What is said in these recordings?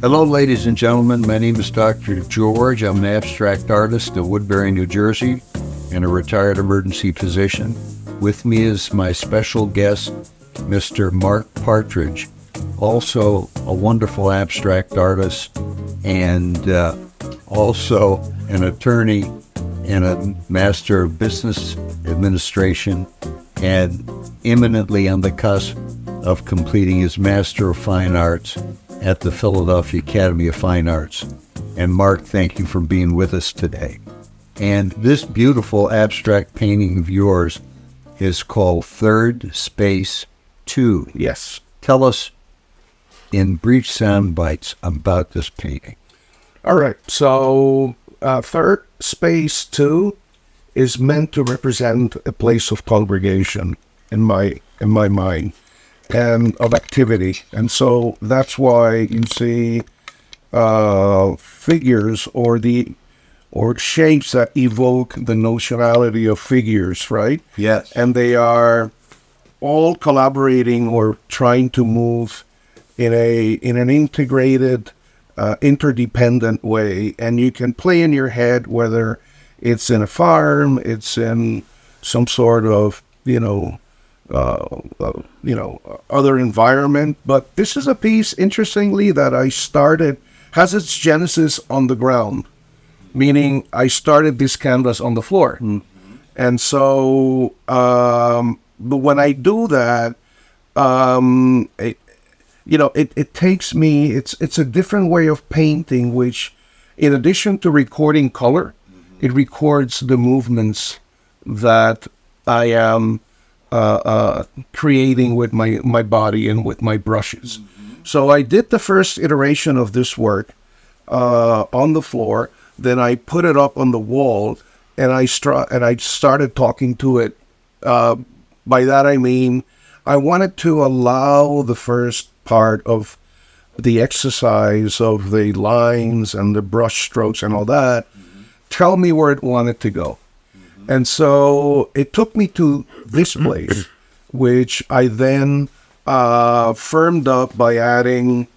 Hello, ladies and gentlemen. My name is Dr. George. I'm an abstract artist of Woodbury, New Jersey, and a retired emergency physician. With me is my special guest, Mr. Mark Partridge, also a wonderful abstract artist and also an attorney and a master of business administration, and imminently on the cusp of completing his Master of Fine Arts at the Philadelphia Academy of Fine Arts. And Mark, thank you for being with us today. And this beautiful abstract painting of yours is called Third Space 2. Yes. Tell us in brief sound bites about this painting. All right. So Third Space 2 is meant to represent a place of congregation in my mind and of activity. And so that's why you see figures or shapes that evoke the notionality of figures, right? Yes. And they are all collaborating or trying to move in an integrated, interdependent way. And you can play in your head whether it's in a farm, it's in some sort of, other environment. But this is a piece, interestingly, that has its genesis on the ground, meaning I started this canvas on the floor. Mm-hmm. And so, but when I do that, it takes me, it's a different way of painting, which in addition to recording color, it records the movements that I am creating with my body and with my brushes. Mm-hmm. So I did the first iteration of this work on the floor. Then I put it up on the wall, and I started talking to it. By that I mean I wanted to allow the first part of the exercise of the lines and the brush strokes and all that tell me where it wanted to go. And so it took me to this place, which I then firmed up by adding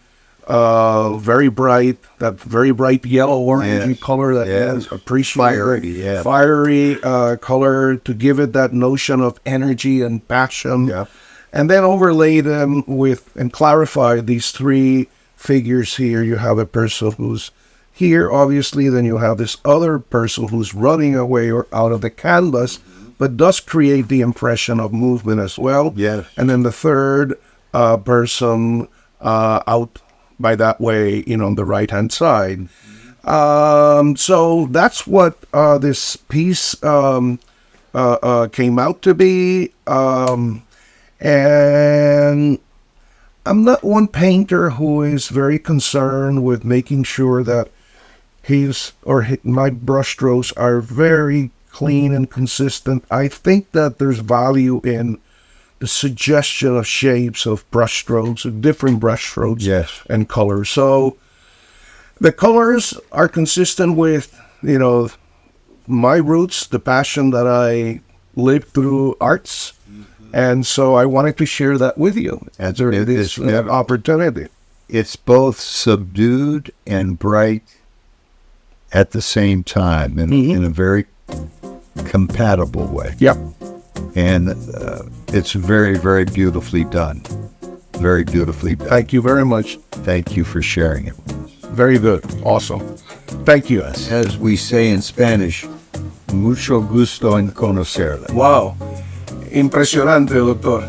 very bright yellow orangey color that is appreciated. Fiery color to give it that notion of energy and passion. Yeah. And then overlay them with and clarify these three figures here. You have a person who's here, obviously, then you have this other person who's running away or out of the canvas, but does create the impression of movement as well. Yeah. And then the third person out by that way, on the right-hand side. So that's what this piece came out to be. And I'm not one painter who is very concerned with making sure that my brush strokes are very clean and consistent. I think that there's value in the suggestion of shapes of brush strokes, of different brush strokes, yes, and colors. So the colors are consistent with, my roots, the passion that I lived through arts. Mm-hmm. And so I wanted to share that with you as this opportunity. It's both subdued and bright at the same time in a very compatible way. Yep. And it's very, very beautifully done. Very beautifully done. Thank you very much. Thank you for sharing it. Very good. Awesome. Thank you. As we say in Spanish, mucho gusto en conocerla. Wow. Impresionante, doctor.